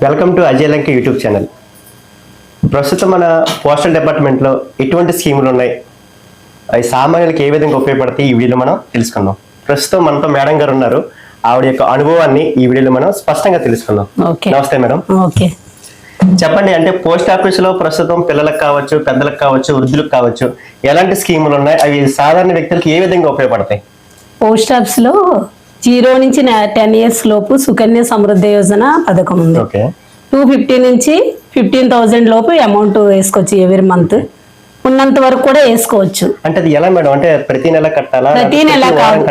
Welcome to Ajay Lanka YouTube channel. ప్రస్తుతం మన postal డిపార్ట్మెంట్లో ఎటువంటి స్కీములు ఉన్నాయి, అవి సామాన్యులకు ఏ విధంగా ఉపయోగపడతాయి ఈ వీడియోలో మనం తెలుసుకుందాం. ప్రస్తుతం మనతో మేడం గారు ఉన్నారు. ఆవిడ యొక్క అనుభవాన్ని ఈ వీడియోలో మనం స్పష్టంగా తెలుసుకుందాం. నమస్తే మేడం. ఓకే, చెప్పండి. అంటే పోస్ట్ ఆఫీసులో ప్రస్తుతం పిల్లలకు కావచ్చు, పెద్దలకు కావచ్చు, వృద్ధులకు కావచ్చు, ఎలాంటి స్కీములు ఉన్నాయి, అవి సాధారణ వ్యక్తులకు ఏ విధంగా ఉపయోగపడతాయి? పోస్ట్ ఆఫీస్ లో 0 నుంచి 10 years లోపు సుకన్య సమృద్ధి యోజన పథకం ఉంది. 250 నుంచి 15,000 లోపు అమౌంట్ వేసుకోవచ్చు. ఎవ్రీ మంత్ ఉన్నంత వరకు కూడా వేసుకోవచ్చు. అంటే అది ఎలా మేడం? అంటే ప్రతి నెల కట్టాలా? ప్రతి నెల కాదు,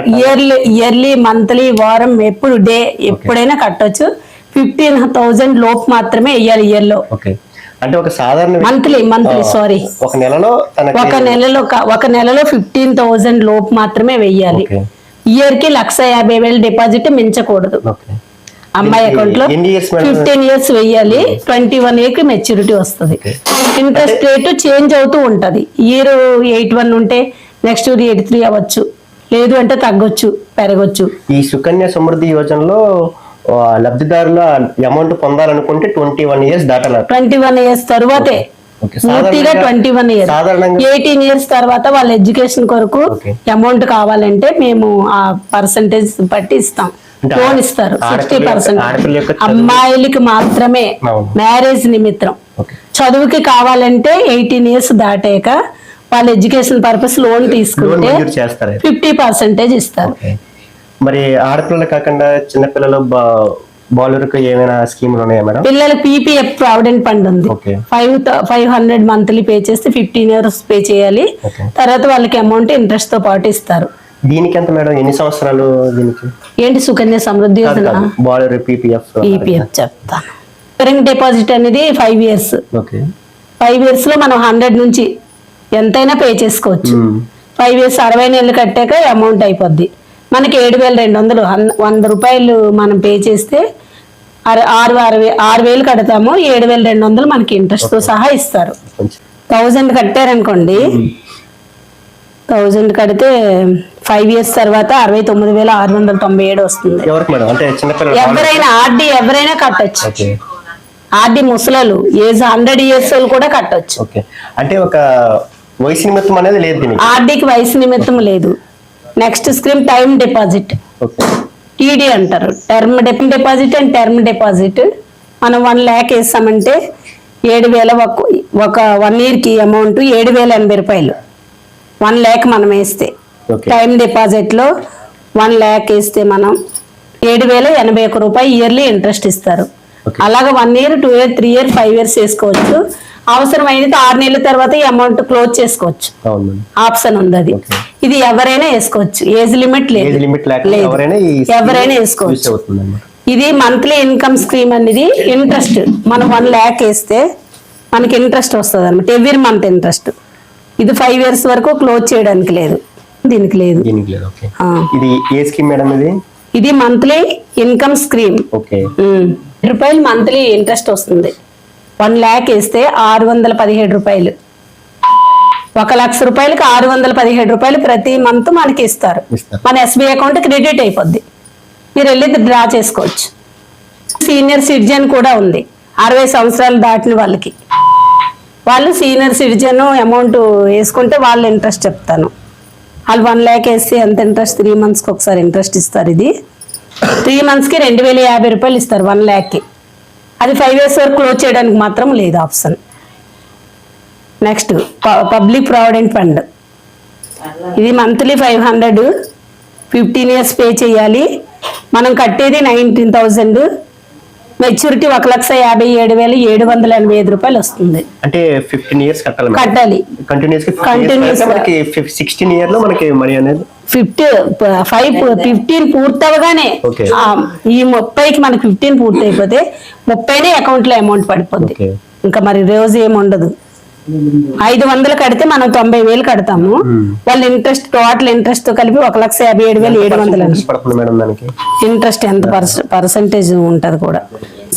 ఇయర్లీ మంత్లీ వారం ఎప్పుడు డే ఎప్పుడైనా కట్టొచ్చు. 15,000 లోపు మాత్రమే వేయాలి ఇయర్ లో. అంటే ఒక సాధారణ మంత్లీ సారీ ఒక నెలలో 15,000 లోపు మాత్రమే వెయ్యాలి. ఇయర్ కి 150,000 డిపాజిట్ మించకూడదు. అమ్మాయి అకౌంట్ లో 15 years వెయ్యాలి. 21 year కి మెచ్యూరిటీ వస్తుంది. ఇంట్రెస్ట్ రేట్ చేంజ్ అవుతూ ఉంటది. ఇయర్ 81 ఉంటే నెక్స్ట్ ఇయర్ 83 అవ్వచ్చు, లేదు అంటే తగ్గొచ్చు, పెరగొచ్చు. ఈ సుకన్య సమృద్ధి యోజనలో లబ్ధిదారుల అమౌంట్ పొందాలనుకుంటే 21 years దాటాలి. 21 years తర్వాతే పూర్తిగా 21 years. 18 years తర్వాత వాళ్ళ ఎడ్యుకేషన్ కొరకు అమౌంట్ కావాలంటే మేము ఆ పర్సంటేజ్ బట్టి ఇస్తాం. లోన్ ఇస్తారు 60%. అమ్మాయిలకి మాత్రమే మ్యారేజ్ నిమిత్తం. చదువుకి కావాలంటే 18 years దాటాక వాళ్ళ ఎడ్యుకేషన్ పర్పస్ లోన్ తీసుకుంటే 50% ఇస్తారు. మరి ఆడపిల్లలు కాకుండా చిన్నపిల్లలు బాలులకు ఏమైనా స్కీములు ఉన్నాయా మేడం? పిల్లల పీపీఎఫ్ ప్రావిడెంట్ ఫండ్ ఉంది. 500 మంత్లీ పే చేస్తే 15 years పే చేయాలి. తర్వాత వాళ్ళకి అమౌంట్ ఇంట్రెస్ట్ తో పాటు ఇస్తారు. దీనికి ఎంత మేడం? ఎన్ని సంవత్సరాలు దీనికి? ఏంటి సుకన్య సమృద్ధి యోజన? బాలర్ పీపీఎఫ్ చెప్తాను. రికరింగ్ డిపాజిట్ అనేది 5 years. 5 years లో మనం 100 నుంచి ఎంతైనా పే చేసుకోవచ్చు. 5 years 60 నెలలు కట్టాక అమౌంట్ అయిపోద్ది. మనకి 7,200 100 రూపాయలు మనం పే చేస్తే 6,000 కడతాము. 7,200 మనకి ఇంట్రెస్ట్ తో సహా ఇస్తారు. 1000 కట్టారనుకోండి, 1000 కడితే 5 years తర్వాత 69,697 వస్తుంది. ఎవరైనా ఆర్డీ ఎవరైనా కట్టొచ్చు. ఆర్డీ ముసలాలు ఏజ్ 100 years కూడా కట్టొచ్చు. అంటే ఒక వయసు నిమిత్తం అనేది లేదు. ఆర్డీకి వయసు నిమిత్తం లేదు. Next scheme time deposit, TD అంటారు. Term deposit and term deposit. మనం 1 lakh వేసామంటే 7,000 ఒక 1 year కి అమౌంట్ 7,080 రూపాయలు. 1 lakh మనం వేస్తే టైమ్ డిపాజిట్ లో 1 lakh వేస్తే మనం 7,081 రూపాయలు ఇయర్లీ ఇంట్రెస్ట్ ఇస్తారు. అలాగే 1 year 2 year 3 year 5 years వేసుకోవచ్చు. అవసరమైనది 6 నెలల తర్వాత ఈ అమౌంట్ క్లోజ్ చేసుకోవచ్చు. ఆప్షన్ ఉంది అది. ఇది ఎవరైనా వేసుకోవచ్చు. ఏజ్ లిమిట్ లేదు, ఎవరైనా వేసుకోవచ్చు. ఇది మంత్లీ ఇన్కమ్ స్కీమ్ అనేది ఇంట్రెస్ట్ మనం 1 lakh వేస్తే మనకి ఇంట్రెస్ట్ వస్తుంది అనమాట. Every month interest. ఇది 5 years వరకు క్లోజ్ చేయడానికి లేదు, దీనికి లేదు. ఇది మంత్లీ ఇన్కమ్ స్కీమ్. రూపాయలు మంత్లీ ఇంట్రెస్ట్ వస్తుంది. 1 lakh వేస్తే 617 రూపాయలు. 1,00,000 రూపాయలకి 617 రూపాయలు ప్రతి మంత్ మనకి ఇస్తారు. మన ఎస్బీఐ అకౌంట్ క్రెడిట్ అయిపోద్ది. మీరు వెళ్ళి డ్రా చేసుకోవచ్చు. సీనియర్ సిటిజన్ కూడా ఉంది. 60 సంవత్సరాలు దాటిన వాళ్ళకి, వాళ్ళు సీనియర్ సిటిజన్ అమౌంట్ వేసుకుంటే వాళ్ళు ఇంట్రెస్ట్ చెప్తాను. వాళ్ళు 1 lakh వేస్తే ఎంత ఇంట్రెస్ట్? 3 monthsకి ఒకసారి ఇంట్రెస్ట్ ఇస్తారు. ఇది 3 monthsకి 2,050 రూపాయలు ఇస్తారు 1 lakh. అది 5 years వరకు క్లోజ్ చేయడానికి మాత్రం లేదు option. Next public provident fund. ఇది మంత్లీ 500, 15 years పే చేయాలి. మనం కట్టేది 19,000. మెచ్యూరిటీ 1,57,785 రూపాయలు వస్తుంది. అంటే 15 years కట్టాలి కంటిన్యూస్. 16 years లో మనకి మనీ అనేది 15 పూర్తవగానే ఈ 30కి మనకి 15 పూర్తి అయిపోతే 30నే అకౌంట్ లో అమౌంట్ పడిపోద్ది. ఇంకా మరి రోజు ఏమి ఉండదు. 500 కడితే మనం 90,000 కడతాము. వాళ్ళు ఇంట్రెస్ట్ టోటల్ ఇంట్రెస్ట్ తో కలిపి 1,57,785 ఇంట్రెస్ట్. ఎంత పర్సంటేజ్ ఉంటది కూడా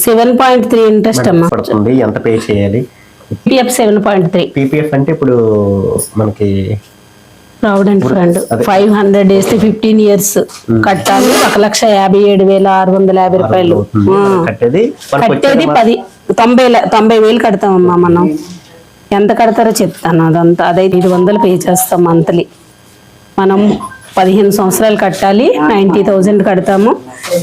7.3 ఇంట్రెస్ట్ అమ్మా. ఎంత పే చేయాలి? పీపీఎఫ్ 7.3. పీపీఎఫ్ అంటే ఇప్పుడు మనకి ప్రావిడెంట్ ఫండ్ 500 వేస్తే 15 years కట్టాలి. 1,57,650 రూపాయలు. కట్టేది కట్టేది 90,000 కడతామమ్మా మనం. ఎంత కడతారో చెప్తాను. అదంతా అదే 500 పే చేస్తాం మంత్లీ. మనం 15 సంవత్సరాలు కట్టాలి. 90,000 కడతాము.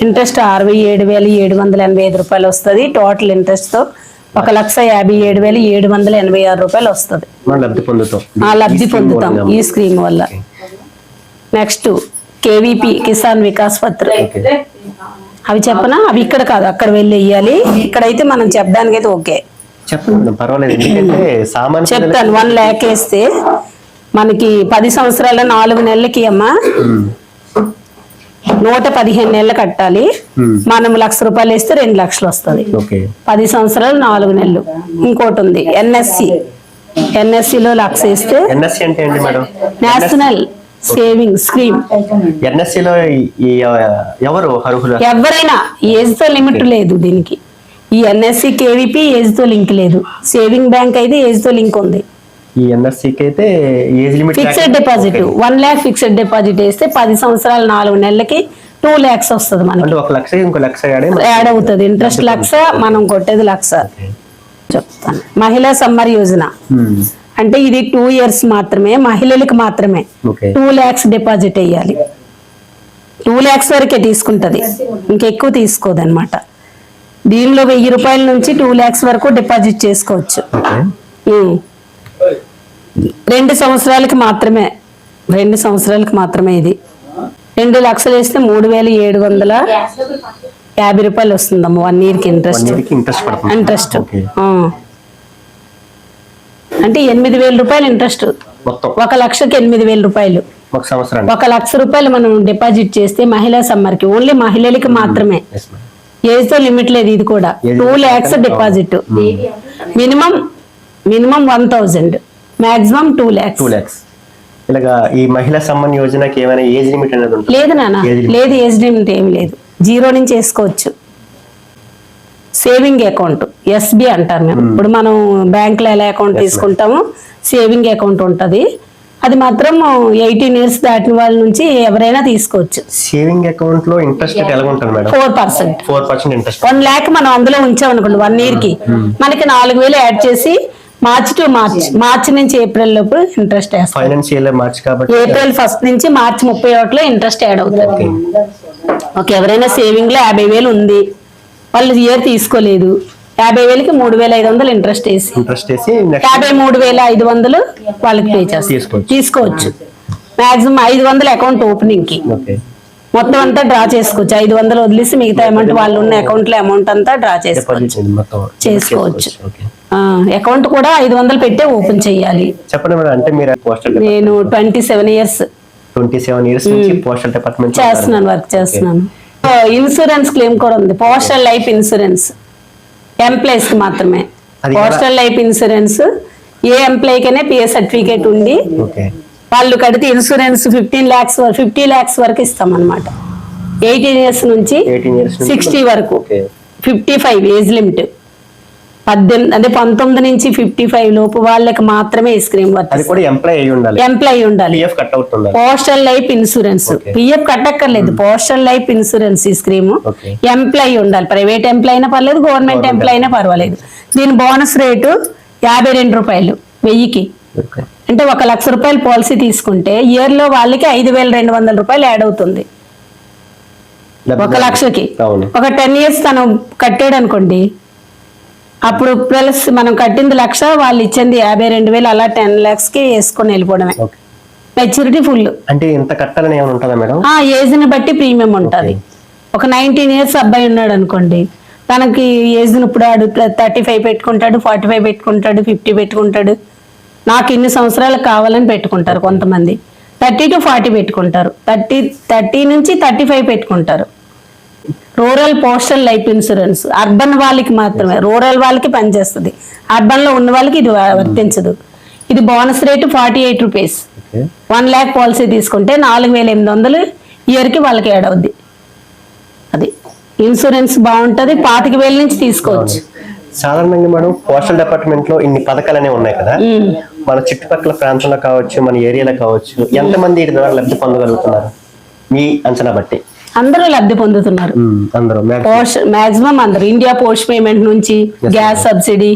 ఇంట్రెస్ట్ 67,785 రూపాయలు వస్తుంది. టోటల్ ఇంట్రెస్ట్ తో 1,57,786 రూపాయలు వస్తుంది. లబ్ధి పొందుతాం ఈ స్కీమ్ వల్ల. నెక్స్ట్ కేవీపీ కిసాన్ వికాస్ పత్ర. అవి చెప్పనా? అవి ఇక్కడ కాదు, అక్కడ వెళ్ళి వెయ్యాలి. ఇక్కడైతే మనం చెప్పడానికి అయితే ఓకే చెప్తాను. 1 lakh వేస్తే మనకి 10 సంవత్సరాల 4 నెలలకి అమ్మా 115 నెలలు కట్టాలి. మనం 1,00,000 రూపాయలు వేస్తే 2 లక్షలు వస్తుంది. 10 సంవత్సరాలు 4 నెలలు. ఇంకోటి ఉంది ఎన్ఎస్సిలో 1,00,000 వేస్తే నేషనల్ సేవింగ్ స్కీమ్. ఎవరైనా ఏజ్ తో లిమిట్ లేదు దీనికి. ఈ ఎన్ఎస్సి కేవీపీ ఏజ్ తో లింక్ లేదు. సేవింగ్ బ్యాంక్ అయితే ఏజ్ తో లింక్ ఉంది. ఈ ఎన్ఎస్సికి అయితే age limit fixed deposit 1 lakh fixed deposit వేస్తే 10 సంవత్సరాలు 4 నెలలకి 2 lakhs వస్తుంది మనకి. 1,00,000 ఇంకో 1,00,000 యాడ్ అవుతుంది. ఇంట్రెస్ట్ 1,00,000, మనం కొట్టేది 1,00,000. చెప్తాను. మహిళా సమ్మర్ యోజన అంటే ఇది 2 years మాత్రమే, మహిళలకు మాత్రమే. 2 lakhs డిపాజిట్ వేయాలి. 2 lakhs వరకే తీసుకుంటది, ఇంకెక్కువ తీసుకోదు అనమాట. దీనిలో 1,000 రూపాయల నుంచి 2 lakhs వరకు డిపాజిట్ చేసుకోవచ్చు. 2 సంవత్సరాలకి మాత్రమే. 2 సంవత్సరాలకి మాత్రమే ఇది. 2 లక్షలు వేస్తే 3,750 రూపాయలు వస్తుందమ్మ 1 year కి ఇంట్రెస్ట్. అంటే 8,000 రూపాయలు ఇంట్రెస్ట్. 1,00,000కి 8,000 రూపాయలు. 1,00,000 రూపాయలు మనం డిపాజిట్ చేస్తే మహిళా సమ్మర్ కి ఓన్లీ మహిళలకి మాత్రమే. ఏజ్ తో లిమిట్ లేదు. ఇది కూడా 2 lakhs deposit. Minimum 1,000, maximum 2 lakhs. ఇలాగా ఈ మహిళా సమ్మన్ యోజనకి ఏమైనా ఏజ్ లిమిట్ అనేది ఉంటుంది? లేదు నాన్న, లేదు. ఏజ్ లిమిట్ ఏమి లేదు. 0 నుంచి వేసుకోవచ్చు. సేవింగ్ అకౌంట్ ఎస్బి అంటారు మేము. ఇప్పుడు మనం బ్యాంక్ లో ఎలా అకౌంట్ తీసుకుంటామో సేవింగ్ అకౌంట్ ఉంటది. అది మాత్రం 18 years దాటిన వాళ్ళ నుంచి ఎవరైనా తీసుకోవచ్చు. సేవింగ్ అకౌంట్ లో ఇంట్రెస్ట్ ఎలా ఉంటుంది మేడం? 4% ఇంట్రెస్ట్. 1 lakh మనం అందులో ఉంచామనుకోండి 1 year కి, మనకి 4,000 యాడ్ చేసి మార్చ్ టు మార్చ్ నుంచి ఏప్రిల్ లోపు ఇంట్రెస్ట్ వేస్తాం. ఫైనాన్షియల్ మార్చ్ కాబట్టి ఏప్రిల్ 1st నుంచి మార్చ్ 31లో ఇంట్రెస్ట్ యాడ్ అవుతుంది. ఓకే. ఎవరైనా సేవింగ్ లో 50,000 ఉంది, వాళ్ళు ఇయర్ తీసుకోలేదు, 50,000కి 3,500 ఇంట్రెస్ట్ వేసి 53,500 వాళ్ళకి పే చేస్తారు. తీసుకోవచ్చు. మాక్సిమం 500 అకౌంట్ ఓపెనింగ్ కి. మొత్తం అంతా డ్రా చేసుకోవచ్చు. 500 వదిలేసి మిగతా అమౌంట్ వాళ్ళు ఉన్న అకౌంట్ లో అమౌంట్ అంతా డ్రా చేసుకోవచ్చు. అకౌంట్ కూడా 500 పెట్టే ఓపెన్ చేయాలి. చెప్పండి మేడం. అంటే మీరు నేను 27 years నుంచి పోస్టల్ డిపార్ట్మెంట్ చేస్తున్నాను, వర్క్ చేస్తున్నాను. ఇన్సూరెన్స్ క్లెయిమ్ కూడా ఉంది. పోస్టల్ లైఫ్ ఇన్సూరెన్స్ ఎంప్లాయీస్ కి మాత్రమే. పోస్టల్ లైఫ్ ఇన్సూరెన్స్ ఏ ఎంప్లాయీ కైనా పిఏ సర్టిఫికేట్ ఉండి వాళ్ళు కడితే ఇన్సూరెన్స్ 50 lakhs వరకు ఇస్తాం అనమాట. 18 years నుంచి 60 వరకు. 55 ఏజ్ లిమిట్. 19 నుంచి 55 లోపు వాళ్ళకి మాత్రమే ఈ స్కీమ్ వర్తిస్తుంది. ఎంప్లాయీ ఉండాలి. పోస్టల్ లైఫ్ ఇన్సూరెన్స్ పిఎఫ్ కట్టక్కర్లేదు. పోస్టల్ లైఫ్ ఇన్సూరెన్స్ ఈ స్కీమ్ ఎంప్లాయీ ఉండాలి. ప్రైవేట్ ఎంప్లాయీ అయినా పర్లేదు, గవర్నమెంట్ ఎంప్లాయీ అయినా పర్వాలేదు. దీని బోనస్ రేటు 52 రూపాయలు 1000కి. అంటే 1,00,000 రూపాయలు పాలసీ తీసుకుంటే ఇయర్ లో వాళ్ళకి 5,200 రూపాయలు యాడ్ అవుతుంది 1,00,000కి. ఒక 10 years తను కట్టాడు అనుకోండి, అప్పుడు ప్లస్ మనం కట్టింది 1,00,000, వాళ్ళు ఇచ్చింది 52,000, అలా 10 lakhs కి వేసుకొని వెళ్ళిపోవడమే. Maturity full. అంటే ఎంత కట్టాలని ఏమైనా ఉంటుందా మేడం? ఏజ్ ని బట్టి ప్రీమియం ఉంటుంది. ఒక 19 years అబ్బాయి ఉన్నాడు అనుకోండి, తనకి ఏజ్ ఇప్పుడు 35 పెట్టుకుంటాడు, 45 పెట్టుకుంటాడు, 50 పెట్టుకుంటాడు. నాకు ఇన్ని సంవత్సరాలు కావాలని పెట్టుకుంటారు కొంతమంది. 30 to 40 పెట్టుకుంటారు. 30 నుంచి 35 పెట్టుకుంటారు. Rural postal life insurance urban వాళ్ళకి మాత్రమే. రూరల్ వాళ్ళకి పనిచేస్తుంది, అర్బన్ లో ఉన్న వాళ్ళకి ఇది వర్తించదు. ఇది bonus rate 48 rupees. 1 lakh policy తీసుకుంటే 4,800 ఇయర్ కి వాళ్ళకి యాడ్ అవుద్ది. అది ఇన్సూరెన్స్ బాగుంటది. 25,000 నుంచి తీసుకోవచ్చు. సాధారణంగా మేడం పోస్టల్ డిపార్ట్మెంట్ లో ఇన్ని పథకాలు అనేవి ఉన్నాయి కదా, మన చుట్టుపక్కల ప్రాంతంలో కావచ్చు, మన ఏరియాలో కావచ్చు, ఎంతమంది వీటి ద్వారా లబ్ధి పొందగలుగుతున్నారు మీ అంచనా బట్టి? అందరూ లబ్ధి పొందుతున్నారు. అందరూ మాక్సిమం అందరూ. ఇండియా పోస్ట్ పేమెంట్ నుంచి గ్యాస్ సబ్సిడీ,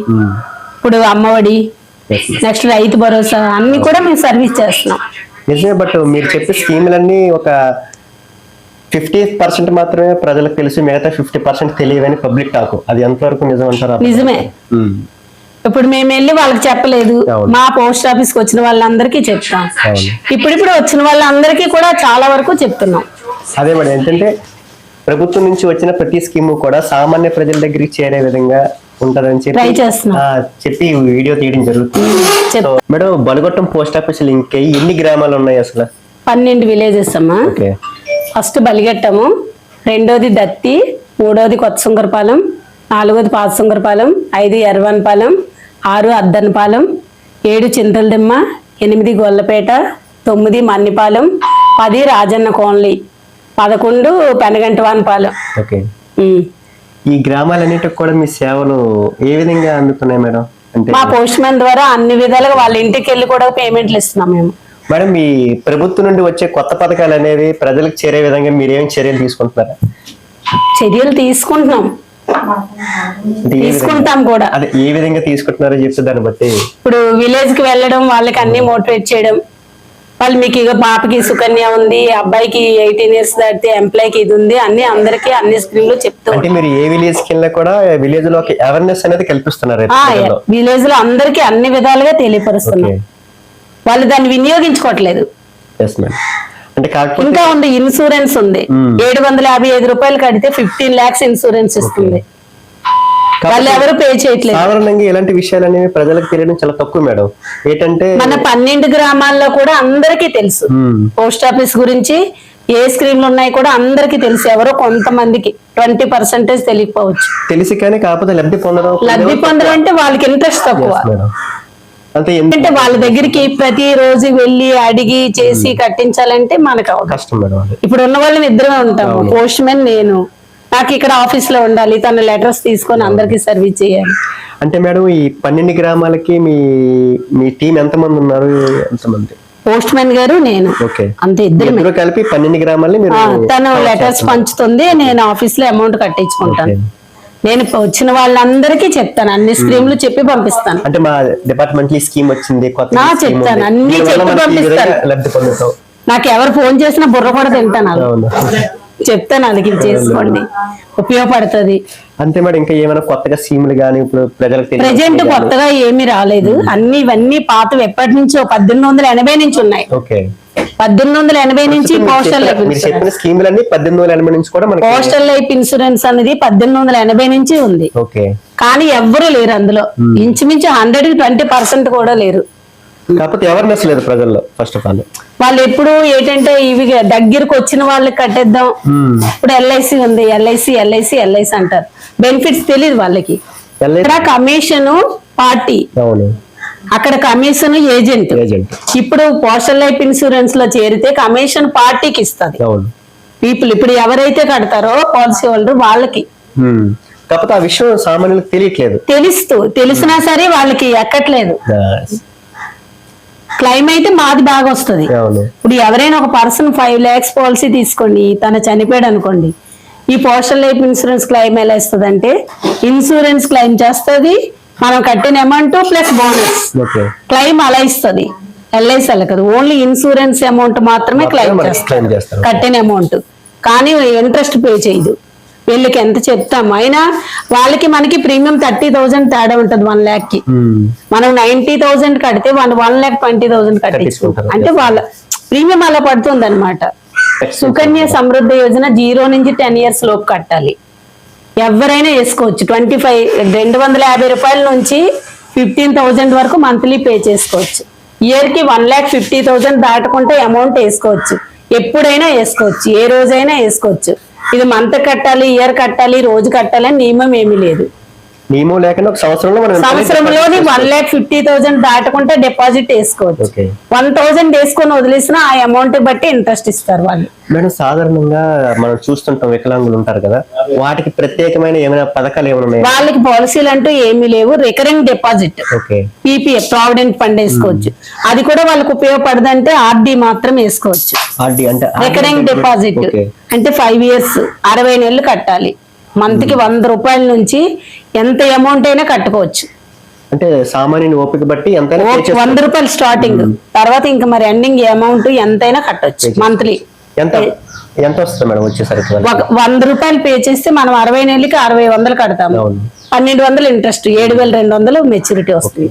ఇప్పుడు అమ్మఒడి, నెక్స్ట్ రైతు భరోసా అన్ని కూడా మేము సర్వీస్ చేస్తున్నాం. నిజమే. బట్ మీరు చెప్పే స్కీములన్నీ ఒక 50% మాత్రమే ప్రజలకు తెలుసు, మిగతా 50% తెలియదని పబ్లిక్ టాక్. అది ఎంతవరకు నిజం అంటారా? నిజమే. ఇప్పుడు మేము వెళ్ళి వాళ్ళకి చెప్పలేదు, మా పోస్ట్ ఆఫీస్ కి వచ్చిన వాళ్ళందరికీ చెప్తాం. ఇప్పుడు వచ్చిన వాళ్ళందరికీ కూడా చాలా వరకు చెప్తున్నాం. అదే మేడం, ఏంటంటే ప్రభుత్వం నుంచి వచ్చిన ప్రతి స్కీము కూడా సామాన్య ప్రజల దగ్గరికి చేరే విధంగా ఉంటదని చెప్పి వీడియో తీయడం జరుగుతుంది. మేడం, బలగొట్టం పోస్ట్ ఆఫీస్ లింక్ అయ్యి ఎన్ని గ్రామాలు ఉన్నాయి అసలు? 12 విలేజెస్ అమ్మా. ఫస్ట్ బలిగట్టము, రెండోది దత్తి, మూడోది కొత్త సుంకరపాలెం, 4వది పాత సుంకరపాలెం, 5 ఎర్రవనపాలెం, 6 అద్దనపాలెం, 7 చింతలదిమ్మ, 8 గొల్లపేట, 9 మన్నిపాలెం, 10 రాజన్న కోన్లీ, 11 పెనగంటవానపాలెం. ఈ గ్రామాలన్నిటికి కూడా మీ సేవలు ఏ విధంగా అందుతున్నాయి మేడం? అంటే మా పోస్ట్ మ్యాన్ ద్వారా అన్ని విధాలుగా వాళ్ళ ఇంటికి వెళ్ళి కూడా పేమెంట్లు ఇస్తున్నాం మేము. మేడం, మీ ప్రభుత్వం నుండి వచ్చే కొత్త పథకాలు అనేవి ప్రజలకు చేరే విధంగా మీరేం చర్యలు తీసుకుంటున్నారా? చర్యలు తీసుకుంటున్నాం, తీసుకుంటాం కూడా. అదే ఏ విధంగా తీసుకుంటున్నారో చెప్తే దాన్ని బట్టి. ఇప్పుడు విలేజ్ కి వెళ్ళడం, వాళ్ళకి అన్ని మోటివేట్ చేయడం. వాళ్ళు మీకు ఇక పాపకి సుకన్య ఉంది, అబ్బాయికి 18 years దాటితే ఎంప్లాయ్కి ఇది ఉంది, అన్ని అందరికి అన్ని స్కీమ్లు చెప్తాం. అంటే మీరు ఏ విలేజ్ కి వెళ్ళినా కూడా విలేజ్ లో అవేర్నెస్ అనేది కల్పిస్తున్నారు. విలేజ్ లో అందరికి అన్ని విధాలుగా తెలియపరుస్తున్నాం. వాళ్ళు దాన్ని వినియోగించుకోవట్లేదు. ఇంకా ఉంది, ఇన్సూరెన్స్ ఉంది. 755 రూపాయలు కడితే 15 lakhs ఇన్సూరెన్స్ ఇస్తుంది. వాళ్ళు ఎవరు పే చేయట్లేదు. సాధారణంగా ఇలాంటి విషయాలు అనేవి ప్రజలకు తెలియడం చాలా తక్కువ మేడం. ఏంటంటే మన 12 గ్రామాల్లో కూడా అందరికీ తెలుసు పోస్ట్ ఆఫీస్ గురించి, ఏ స్కీమ్లు ఉన్నాయి కూడా అందరికీ తెలుసు. ఎవరో కొంతమందికి 20% తెలియకపోవచ్చు. తెలిసి కానీ కాకపోతే లబ్ధి పొందడం అంటే వాళ్ళకి ఇంట్రెస్ట్ తక్కువ. అంటే వాళ్ళ దగ్గరికి ప్రతి రోజు వెళ్ళి అడిగి చేసి కట్టించాలంటే మనకు కష్టం మేడం. ఇప్పుడు ఉన్న వాళ్ళని ఇద్దరమే ఉంటాము, పోస్ట్ మ్యాన్ నేను. నాకు ఇక్కడ ఆఫీస్ లో ఉండాలి, తన లెటర్స్ తీసుకొని అందరికి సర్వీస్ చేయాలి. అంటే మేడం, ఈ 12 గ్రామాలకి మీ టీం ఎంతమంది ఉన్నారు? ఎంతమంది? పోస్ట్ మ్యాన్ గారు, నేను, అంతే, ఇద్దరు కలిపి 12 గ్రామాలని తను లెటర్స్ పంచుతుంది, నేను ఆఫీస్ లో అమౌంట్ కట్టించుకుంటాను. నేను వచ్చిన వాళ్ళందరికీ చెప్తాను, అన్ని స్కీమ్లు చెప్పి పంపిస్తాను. అంటే మా డిపార్ట్మెంట్ లో స్కీమ్ వచ్చింది, చెప్తాను, అన్ని చెప్పి పంపిస్తాను. నాకు ఎవరు ఫోన్ చేసినా బుర్ర కూడా తింటాను, చెప్తాను, అది చేసుకోండి, ఉపయోగపడుతుంది. అంతే మేడం. ఇంకా ఏమైనా కొత్తగా స్కీములు గానీ ఇప్పుడు ప్రజలకు ప్రెజెంట్ కొత్తగా ఏమీ రాలేదు. ఇవన్నీ పాతవి ఎప్పటి నుంచో 1880 నుంచి ఉన్నాయి. 1880 నుంచి postal life postal life insurance అనేది 1880 నుంచి ఉంది. కానీ ఎవ్వరూ లేరు అందులో. ఇంచుమించు 100-20% కూడా లేరు. కాకపోతే అవేర్నెస్ లేదు ప్రజల్లో. ఫస్ట్ ఆఫ్ ఆల్ వాళ్ళు ఎప్పుడు ఏంటంటే ఇవి దగ్గరకు వచ్చిన వాళ్ళకి కట్టేద్దాం. ఇప్పుడు LIC ఉంది, LIC అంటారు. బెనిఫిట్స్ తెలియదు వాళ్ళకి. ఇక్కడ కమిషన్ పార్టీ, అక్కడ కమిషన్ ఏజెంట్. ఇప్పుడు పోస్టల్ లైఫ్ ఇన్సూరెన్స్ లో చేరితే కమిషన్ పార్టీకి ఇస్తుంది. పీపుల్ ఇప్పుడు ఎవరైతే కడతారో పాలసీ హోల్డర్ వాళ్ళకి. కాకపోతే ఆ విషయం సామాన్యులకు తెలియట్లేదు. తెలిసినా సరే వాళ్ళకి ఎక్కట్లేదు. క్లైమ్ అయితే మాది బాగా వస్తుంది. ఇప్పుడు ఎవరైనా ఒక పర్సన్ 5 lakhs పాలసీ తీసుకోండి, తను చనిపోయాడు అనుకోండి, ఈ పోస్టల్ లైఫ్ ఇన్సూరెన్స్ క్లైమ్ ఎలా ఇస్తుంది అంటే, ఇన్సూరెన్స్ క్లైమ్ చేస్తుంది, మనం కట్టిన అమౌంట్ ప్లస్ బోనస్ క్లైమ్ అలా ఇస్తుంది. LIC అలా కదా, ఓన్లీ ఇన్సూరెన్స్ అమౌంట్ మాత్రమే క్లైమ్ చేస్తారు, కట్టిన అమౌంట్. కానీ ఇంట్రెస్ట్ పే చేయదు. వీళ్ళకి ఎంత చెప్తాము, అయినా వాళ్ళకి మనకి ప్రీమియం 30,000 తేడా ఉంటది 1 lakh కి. మనం 90,000 కడితే 1,20,000 కట్టించుకుంటాం. అంటే వాళ్ళ ప్రీమియం అలా పడుతుంది అనమాట. సుకన్య సమృద్ధి యోజన 0 నుంచి 10 years లోపు కట్టాలి. ఎవరైనా వేసుకోవచ్చు. 250 రూపాయల నుంచి 15,000 వరకు మంత్లీ పే చేసుకోవచ్చు. ఇయర్ కి 1,50,000 దాటుకుంటే అమౌంట్ వేసుకోవచ్చు. ఎప్పుడైనా వేసుకోవచ్చు, ఏ రోజైనా వేసుకోవచ్చు. ఇది మంత్ కట్టాలి, ఇయర్ కట్టాలి, రోజు కట్టాలి అని నియమం ఏమీ లేదు. నియమం లేకుండా ఒక సంవత్సరంలో మనం సంవత్సరంలోని 1,50,000 దాటకుంటే డిపాజిట్ వేసుకోవచ్చు. ఓకే 1,000 వేసుకొని వదిలేసిన ఆ అమౌంట్ బట్టి ఇంట్రెస్ట్ ఇస్తారు వాళ్ళు. మేడం సాధారణంగా మనం చూస్తుంటాం వికలాంగులు ఉంటారు కదా, వాటికి ప్రత్యేకమైన ఏమైనా పథకాలు ఏమైనా ఉన్నాయి? వాళ్ళకి పాలసీలు అంటూ ఏమీ లేవు. Recurring deposit okay PPF provident fund వేసుకోవచ్చు. అది కూడా వాళ్ళకి ఉపయోగపడదంటే ఆర్డి మాత్రం వేసుకోవచ్చు. ఆర్డి అంటే రికరింగ్ డిపాజిట్ ఓకే. అంటే 5 years 60 నెలలు కట్టాలి. మంత్ కి 100 రూపాయల నుంచి ఎంత అమౌంట్ అయినా కట్టుకోవచ్చు. అంటే సామాన్యుని ఓపిక బట్టి ఎంతైనా pay చేసుకోవచ్చు. 100 రూపాయలు స్టార్టింగ్, తర్వాత ఇంకా మరి ఎండింగ్ అమౌంట్ ఎంతైనా కట్టొచ్చు. మంత్లీ ఎంత ఎంత వస్తుంది మేడం వచ్చేసరికి? 100 రూపాయలు పే చేస్తే మనం 60 నెలలకి 60,100 కడతాము. అవును. 1,200 ఇంట్రెస్ట్, 7,200 మెచ్యూరిటీ వస్తుంది.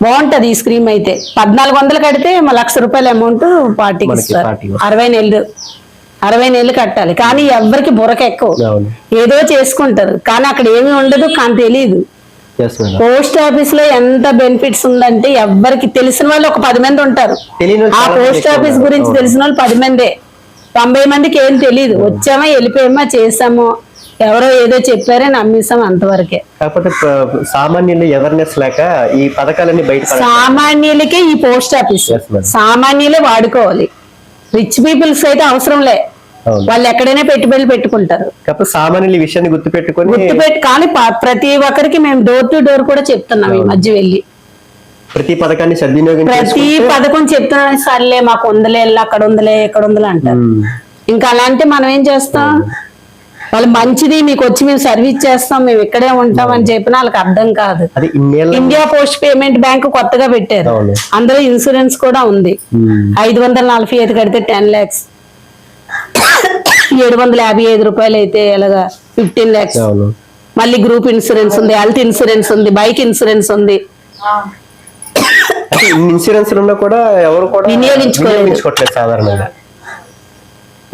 బాగుంటది ఈ స్కీమ్ అయితే. 1,400 కడితే 1,00,000 రూపాయల అమౌంట్ పార్టీకి మనకి ఇస్తారు. పార్టీ వస్తుంది. 60 నెలలు కట్టాలి. కానీ ఎవరికి బుర్రక ఎక్కువ, అవును. ఏదో చేసుకుంటారు కానీ అక్కడ ఏమీ ఉండదు, కానీ తెలియదు. Yes, madam. పోస్ట్ ఆఫీస్ లో ఎంత బెనిఫిట్స్ ఉందంటే ఎవ్వరికి తెలిసిన వాళ్ళు ఒక 10 మంది ఉంటారు. తెలియని వాళ్ళు ఆ చాలా పోస్ట్ మంది ఆఫీస్ ఉన్నారు. గురించి అవును. తెలిసిన వాళ్ళు 10 మందే. 90 మందికి ఏం తెలియదు. వచ్చామా వెళ్ళిపోయామా చేసామో ఎవరో ఏదో చెప్పారే నమ్మేసాం అంతవరకే. కాకపోతే సామాన్యులు అవేర్నెస్ లేక ఈ పథకాలన్నీ బయట సామాన్యులకే ఈ పోస్ట్ ఆఫీస్ Yes, madam. సామాన్యులే వాడుకోవాలి. రిచ్ పీపుల్స్ అయితే అవసరంలే, అవును. వాళ్ళు ఎక్కడైనా పెట్టుబడులు పెట్టుకుంటారు. కాకపోతే సామాన్యులు ఈ విషయాన్ని గుర్తుపెట్టుకొని కానీ ప్రతి ఒక్కరికి మేము డోర్ టు డోర్ కూడా చెప్తున్నాం ఈ మధ్య వెళ్ళి. ప్రతి పథకాన్ని సద్వినియోగం ప్రతి పథకం చెప్తున్నాం. సర్లే మాకు ఉందలే, అక్కడ ఉందలే, ఎక్కడ ఉందలే అంటారు. ఇంకా అలాంటి మనం ఏం చేస్తాం? వాళ్ళు మంచిది మీకు వచ్చి మేము సర్వీస్ చేస్తాం, మేము ఇక్కడే ఉంటాం అని చెప్పినా వాళ్ళకి అర్థం కాదు. అది ఇన్నేళ్ళ ఇండియా పోస్ట్ పేమెంట్ బ్యాంక్ కొత్తగా పెట్టారు. అవును. అందులో ఇన్సూరెన్స్ కూడా ఉంది. 545 కడితే 10 lakhs, 755 రూపాయలు అయితే ఎలాగా 15 lakhs. అవును. మళ్ళీ గ్రూప్ ఇన్సూరెన్స్ ఉంది, హెల్త్ ఇన్సూరెన్స్ ఉంది, బైక్ ఇన్సూరెన్స్ ఉంది. అంటే ఇన్ని ఇన్సూరెన్స్ ఉన్నా కూడా ఎవరు కూడా వినియోగించుకోలేదు సాధారణంగా.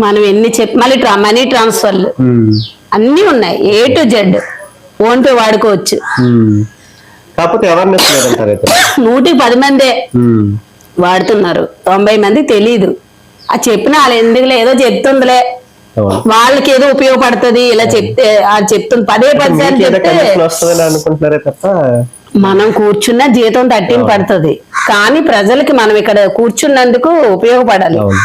మనం ఎన్ని మళ్ళీ మనీ ట్రాన్స్ఫర్లు అన్ని ఉన్నాయి, A to Z. Phone pay వాడుకోవచ్చు. కాకపోతే అవేర్నెస్ లేదంటారు అయితే. 110 మందే వాడుతున్నారు, 90 మంది తెలీదు. ఆ చెప్పిన వాళ్ళు ఎందుకులే ఏదో చెప్తుందిలే, అవును. వాళ్ళకి ఏదో ఉపయోగపడుతుంది ఇలా చెప్తే అది చెప్తుంది. 10 సార్లు మీకు ఏదో చెప్తే కమిషన్ వస్తుందని అనుకుంటున్నారే తప్ప మనం కూర్చున్న జీతం 13 పడుతుంది. కానీ ప్రజలకి మనం ఇక్కడ కూర్చున్నందుకు ఉపయోగపడాలి. అవును.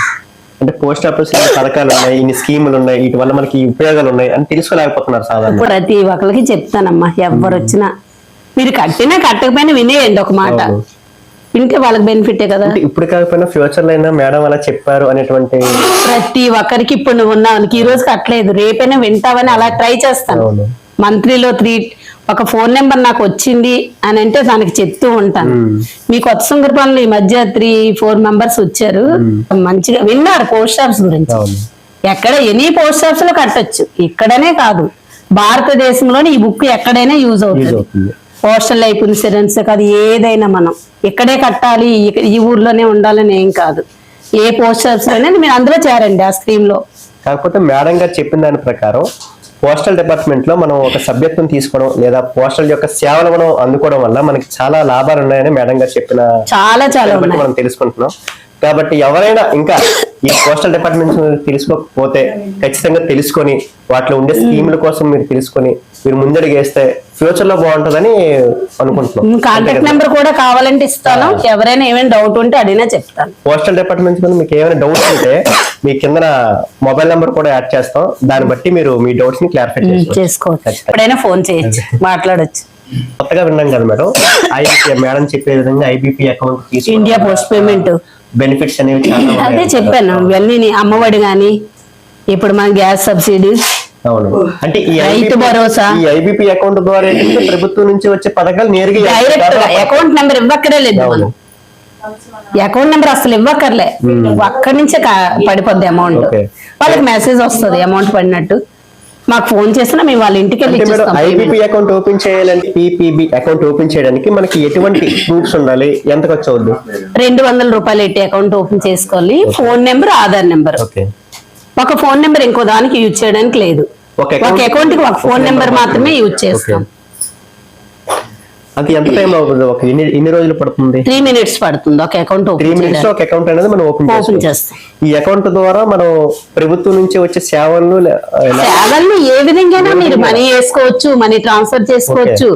అంటే పోస్ట్ ఆఫీస్ పథకాలు ఉన్నాయి, ఇన్ని స్కీములు ఉన్నాయి, వీటి వల్ల మనకి ఉపయోగాలు ఉన్నాయి అని తెలుసుకోలేకపోతున్నారు సాధారణ. ప్రతి ఒక్కరికి చెప్తానమ్మా, ఎవరు వచ్చినా మీరు కట్టినా కట్టకపోయినా వినేయండి ఒక మాట. అవును. వింటే వాళ్ళకి బెనిఫిటే కదా. అంటే ఇప్పుడు కాకపోయినా ఫ్యూచర్ లో అయినా మేడం అలా చెప్పారు అనేటువంటి ప్రతి ఒక్కరికి ఇప్పుడు నువ్వు ఉన్నావు, ఈ రోజు కట్టలేదు రేపైనా వింటావని అలా ట్రై చేస్తాను. అవును. మంత్లీలో ఒక ఫోన్ నెంబర్ నాకు వచ్చింది అని అంటే దానికి చెప్తూ ఉంటాను. మీ కొత్త సుందరపాలెంలో ఈ మధ్య 3-4 మెంబర్స్ వచ్చారు, మంచిగా విన్నారు పోస్ట్ ఆఫీస్ గురించి. అవును. ఎక్కడ ఎనీ పోస్ట్ ఆఫీస్ లో కట్టొచ్చు, ఇక్కడనే కాదు భారతదేశంలోని ఈ బుక్ ఎక్కడైనా యూజ్ అవుతుంది. పోస్టల్ లైఫ్ ఇన్సూరెన్స్ కాదు, ఏదైనా మనం ఇక్కడే కట్టాలి, ఈ ఊర్లోనే ఉండాలని ఏం కాదు. ఏ పోస్ట్ ఆఫీస్ లోనే మీరు అందులో చేరండి ఆ స్కీమ్ లో. కాకపోతే మేడం గారు చెప్పిన దాని ప్రకారం పోస్టల్ డిపార్ట్మెంట్ లో మనం ఒక సభ్యత్వం తీసుకోవడం లేదా పోస్టల్ యొక్క సేవలు మనం అందుకోవడం వల్ల మనకి చాలా లాభాలు ఉన్నాయని మేడం గారు చెప్పిన చాలా ఉన్నాయి. మనం తెలుసుకుంటున్నాం. కాబట్టి ఎవరైనా ఇంకా ఈ పోస్టల్ డిపార్ట్మెంట్ తెలుసుకోకపోతే ఖచ్చితంగా తెలుసుకొని వాటిలో ఉండే స్కీముల కోసం మీరు తెలుసుకొని మీరు ముందడుగు వేస్తే ఫ్యూచర్ లో బాగుంటుందని అనుకుంటున్నాం. కాంటాక్ట్ నెంబర్ కూడా కావాలంటే ఇస్తాను, ఎవరైనా ఏమైనా డౌట్ ఉంటే అడిగినా చెప్తాను. పోస్టల్ డిపార్ట్మెంట్ మీద మీకు ఏమైనా డౌట్స్ ఉంటే మీ కింద మొబైల్ నెంబర్ కూడా యాడ్ చేస్తాం, దాన్ని బట్టి మీరు మీ డౌట్స్ ని క్లారిఫై చేసుకోవచ్చు. ఎప్పుడైనా ఫోన్ చేయొచ్చు, మాట్లాడొచ్చు. కొత్తగా విన్నాం కదా మేడం, మేడం చెప్పే విధంగా IBP అకౌంట్ తీసుకుని ఇండియా పోస్ట్ పేమెంట్ బెనిఫిట్స్ అనేవి చాలా ఉన్నాయి. అదే చెప్పాను, ఇవన్నీ అమ్మఒడి గాని ఇప్పుడు మన గ్యాస్ సబ్సిడీ, అవును. అంటే ఈ రైతు భరోసా, ఈ IBP అకౌంట్ ద్వారా ఏంటంటే ప్రభుత్వం నుంచి వచ్చే పథకాలు నేరుగా డైరెక్ట్ అకౌంట్ నెంబర్ ఇవ్వక్కడే లేదు. మనం అకౌంట్ నెంబర్ అసలు ఇవ్వక్కర్లే, అక్కడి నుంచే పడిపోద్ది అమౌంట్. Okay. వాళ్ళకి మెసేజ్ వస్తుంది అమౌంట్ పడినట్టు, మాకు ఫోన్ చేసినా మేము వాళ్ళ ఇంటికి వెళ్ళి ఇచ్చేస్తాం. IBP అకౌంట్ ఓపెన్ చేయాలంటే PPB అకౌంట్ ఓపెన్ చేయడానికి మనకి ఎటువంటి ప్రూఫ్స్ ఉండాలి, ఎంత ఖర్చు అవుద్ది? 200 రూపాయలు ఎట్టి అకౌంట్ ఓపెన్ చేసుకోవాలి. Phone number, Aadhaar number. ఒక ఫోన్ నెంబర్ ఇంకో దానికి యూజ్ చేయడానికి లేదు. ఒక అకౌంట్ కి ఒక ఫోన్ నెంబర్ మాత్రమే యూజ్ చేస్తాం. అది ఎంత టైం అవుతుంది, ఒక ఎన్ని రోజులు పడుతుంది? 3 minutes పడుతుంది ఒక అకౌంట్ 3 minutes లో ఒక అకౌంట్ అనేది మనం ఓపెన్ చేస్తాం. ఈ అకౌంట్ ద్వారా మనం ప్రభుత్వం నుంచి వచ్చే సేవలను ఏ విధంగా మీరు మనీ వేసుకోవచ్చు, మనీ ట్రాన్స్ఫర్ చేసుకోవచ్చు,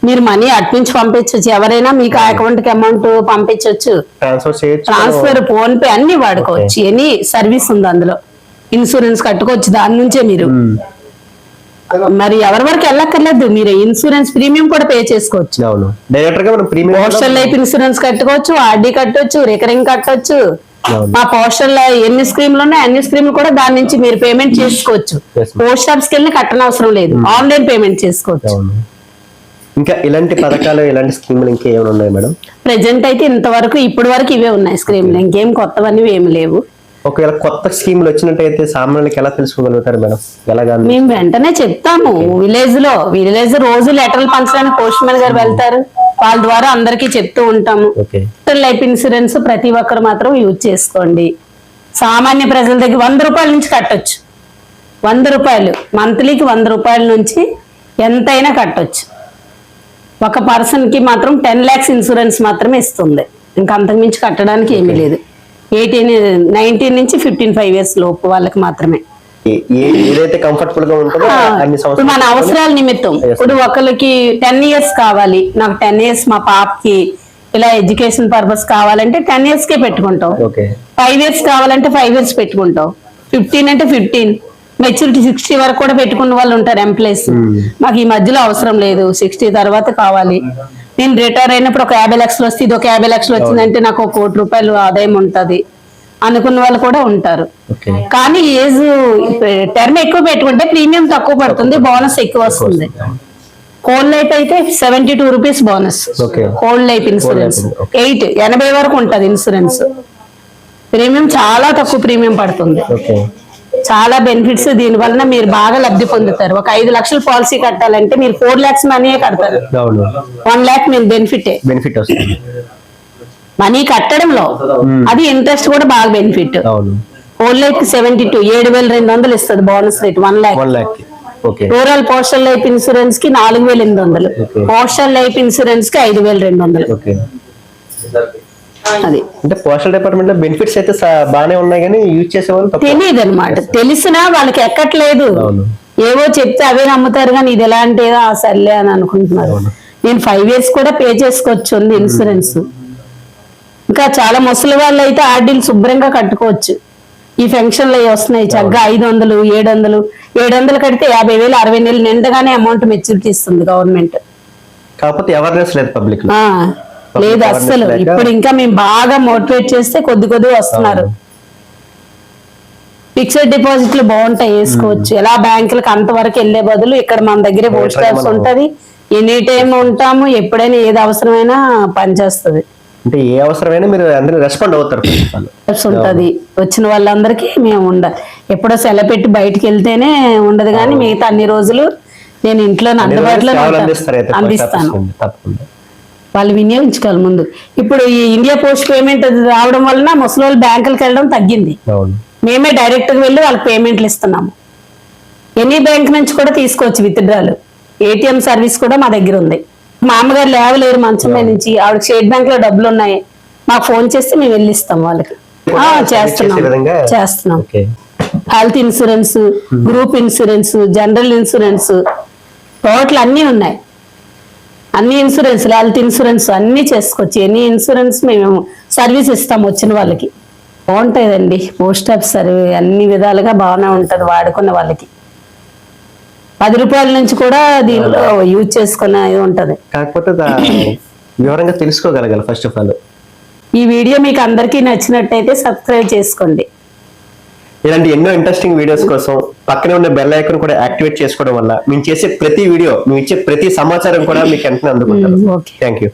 మీరు మనీ అట్నుంచి పంపించవచ్చు, ఎవరైనా మీకు ఆ అకౌంట్ కి అమౌంట్ పంపించవచ్చు, ట్రాన్స్ఫర్ చేయొచ్చు, ట్రాన్స్ఫర్, ఫోన్ పే అన్ని వాడుకోవచ్చు. ఎనీ సర్వీస్ ఉంది అందులో. ఇన్సూరెన్స్ కట్టుకోవచ్చు దాని నుంచే మీరు. మరి ఎవరి వరకు వెళ్ళక్కర్లేదు, మీరు ఇన్సూరెన్స్ ప్రీమియం కూడా పే చేసుకోవచ్చు. డైరెక్ట్ గా మనం ప్రీమియం పోస్టల్ లైఫ్ ఇన్సూరెన్స్ కట్టుకోవచ్చు, ఆర్డీ కట్టొచ్చు, రికరింగ్ కట్టొచ్చు. మా పోస్టల్ ఎన్ని స్కీమ్లు ఉన్నాయి అన్ని స్కీమ్లు కూడా దాని నుంచి మీరు పేమెంట్ చేసుకోవచ్చు. పోస్ట్ ఆఫీస్కి వెళ్ళి కట్టనవసరం లేదు, ఆన్లైన్ పేమెంట్ చేసుకోవచ్చు. ఇంకా ఇలాంటి పథకాలు, ఇలాంటి స్కీములు ఇంకా ఏమైనా ఉన్నాయి మేడం? ప్రెసెంట్ అయితే ఇంతవరకు ఇప్పటి వరకు ఇవే ఉన్నాయి స్కీమ్లు, ఇంకేం కొత్తవన్నీ ఏమి లేవు. ఒకవేళ కొత్త స్కీములు వచ్చినట్టయితే సామాన్యులకు ఎలా తెలుసుకోగలుగుతారు మేడం? ఎలాగా? మేము వెంటనే చెప్తాము. విలేజ్ రోజు లెటర్లు పంచడానికి పోస్ట్ మ్యాన్ గారు వెళ్తారు, వాళ్ళ ద్వారా అందరికీ చెప్తూ ఉంటాము. లైఫ్ ఇన్సూరెన్స్ ప్రతి ఒక్కరు మాత్రం యూజ్ చేసుకోండి. సామాన్య ప్రజల దగ్గర 100 రూపాయల నుంచి కట్టొచ్చు. 100 రూపాయలు మంత్లీకి 100 రూపాయల నుంచి ఎంతైనా కట్టొచ్చు. ఒక పర్సన్ కి మాత్రం 10 lakhs ఇన్సూరెన్స్ మాత్రమే ఇస్తుంది, ఇంకా అంతకుమించి కట్టడానికి ఏమీ లేదు. 19 నుంచి 55 years లోపు వాళ్ళకి మాత్రమే. ఏదైతే కంఫర్టబుల్ గా ఉంటుందో అన్ని సంవత్సరాలు మన అవసరాల నిమిత్తం. ఇప్పుడు ఒకరికి 10 years కావాలి, నాకు 10 years మా పాపకి ఇలా ఎడ్యుకేషన్ పర్పస్ కావాలంటే 10 years కే పెట్టుకుంటాం. 5 years కావాలంటే 5 years పెట్టుకుంటాం. 15 అంటే 15, మెచ్యూరిటీ 60 వరకు కూడా పెట్టుకున్న వాళ్ళు ఉంటారు ఎంప్లాయీస్. మాకు ఈ మధ్యలో అవసరం లేదు, 60 తర్వాత కావాలి, నేను రిటైర్ అయినప్పుడు ఒక 50 లక్షలు వస్తే ఇది ఒక 50 లక్షలు వచ్చిందంటే నాకు 1 కోటి రూపాయలు ఆదాయం ఉంటది అనుకున్న వాళ్ళు కూడా ఉంటారు. కానీ ఏజ్ టర్మ్ ఎక్కువ పెట్టుకుంటే ప్రీమియం తక్కువ పడుతుంది, బోనస్ ఎక్కువ వస్తుంది. హోల్ లైఫ్ అయితే 72 rupees bonus. Whole life insurance 80 వరకు ఉంటది ఇన్సూరెన్స్. ప్రీమియం చాలా తక్కువ ప్రీమియం పడుతుంది. చాలా బెనిఫిట్స్ దీని వలన మీరు బాగా లబ్ధి పొందుతారు. ఒక 5 లక్షల పాలసీ కట్టాలంటే మీరు 4 lakhs మనీయే కడతారు. 1 lakh మీరు బెనిఫిట్ వస్తుంది మనీ కట్టడంలో. అది ఇంట్రెస్ట్ కూడా బాగా బెనిఫిట్. హోల్ లైఫ్ 72 7,200 ఇస్తుంది bonus rate. 1 lakh. Rural postal life insurance కి 4,800, పోస్టల్ లైఫ్ ఇన్సూరెన్స్ కి 5,200. అది అంటే పోస్టల్ డిపార్ట్మెంట్ లో బెనిఫిట్స్ అయితే బాగానే ఉన్నాయి, కానీ యూజ్ చేసే వాళ్ళు తెలియదు అనమాట. తెలిసినా వాళ్ళకి ఎక్కట్లేదు, ఏవో చెప్తే అవే నమ్ముతారు, కానీ ఇది ఎలాంటిదో సర్లే అని అనుకుంటున్నారు. నేను 5 years కూడా పే చేసుకోవచ్చు ఉంది ఇన్సూరెన్స్. ఇంకా చాలా ముసలి వాళ్ళు అయితే ఆర్డీలు శుభ్రంగా కట్టుకోవచ్చు. ఈ ఫంక్షన్లు వస్తున్నాయి చక్కగా 500 700 కడితే 50,000 60 నెలలు నిండగానే అమౌంట్ మెచ్యూరిటీ ఇస్తుంది గవర్నమెంట్. కాకపోతే అవేర్నెస్ లేదు పబ్లిక్ లేదు అస్సలు. ఇప్పుడు ఇంకా మేము బాగా మోటివేట్ చేస్తే కొద్ది వస్తున్నారు. ఫిక్స్డ్ డిపాజిట్లు బాగుంటాయి, వేసుకోవచ్చు. ఎలా బ్యాంకులకు అంతవరకు వెళ్లే బదులు ఇక్కడ మన దగ్గరే పోస్ట్ ఆఫీస్ ఉంటది, ఎనీ టైం ఉంటాము, ఎప్పుడైనా ఏది అవసరమైనా పనిచేస్తుంది. అంటే ఏ అవసరమైనా మీరు అందరూ రెస్పాండ్ అవుతారు ఉంటది. వచ్చిన వాళ్ళందరికీ మేము ఎప్పుడో సెలవు పెట్టి బయటకు వెళ్తేనే ఉండదు, కానీ మిగతా అన్ని రోజులు నేను ఇంట్లో అందుబాటులో అందిస్తాను. వాళ్ళు వినియోగించుకోవాలి ముందు. ఇప్పుడు ఈ ఇండియా పోస్ట్ పేమెంట్ రావడం వలన ముసలి వాళ్ళు బ్యాంకులకు వెళ్ళడం తగ్గింది. మేమే డైరెక్ట్ గా వెళ్ళి వాళ్ళకి పేమెంట్లు ఇస్తున్నాము. ఎనీ బ్యాంక్ నుంచి కూడా తీసుకోవచ్చు విత్డ్రాలు. ఏటీఎం సర్వీస్ కూడా మా దగ్గర ఉంది. మా అమ్మగారు లేవలేరు మంచం మీద నుంచి, ఆవిడకి స్టేట్ బ్యాంక్ లో డబ్బులు ఉన్నాయి, మాకు ఫోన్ చేస్తే మేము వెళ్ళిస్తాం వాళ్ళకి. చేస్తున్నాం. Health insurance, group insurance, general insurance, total అన్ని ఉన్నాయి. అన్ని ఇన్సూరెన్స్, హెల్త్ ఇన్సూరెన్స్ అన్ని చేసుకోవచ్చు. ఎన్ని ఇన్సూరెన్స్ మేము సర్వీస్ ఇస్తాం వచ్చిన వాళ్ళకి. బాగుంటాయండి పోస్ట్ ఆఫీస్ సర్వీస్, అన్ని విధాలుగా బాగానే ఉంటది వాడుకున్న వాళ్ళకి. 10 రూపాయల నుంచి కూడా దీనిలో యూజ్ చేసుకునే ఉంటది. కాకపోతే వివరంగా తెలుసుకోగలగాలి ఫస్ట్ ఆఫ్ ఆల్. ఈ వీడియో మీకు అందరికీ నచ్చినట్టయితే సబ్స్క్రైబ్ చేసుకోండి. ఇలాంటి ఎన్నో ఇంట్రెస్టింగ్ వీడియోస్ కోసం పక్కనే ఉన్న బెల్ ఐకాన్ కూడా యాక్టివేట్ చేసుకోవడం వల్ల మేము చేసే ప్రతి వీడియో, మేము ఇచ్చే ప్రతి సమాచారం కూడా మీకు వెంటనే అందుకుంటాం. Thank you.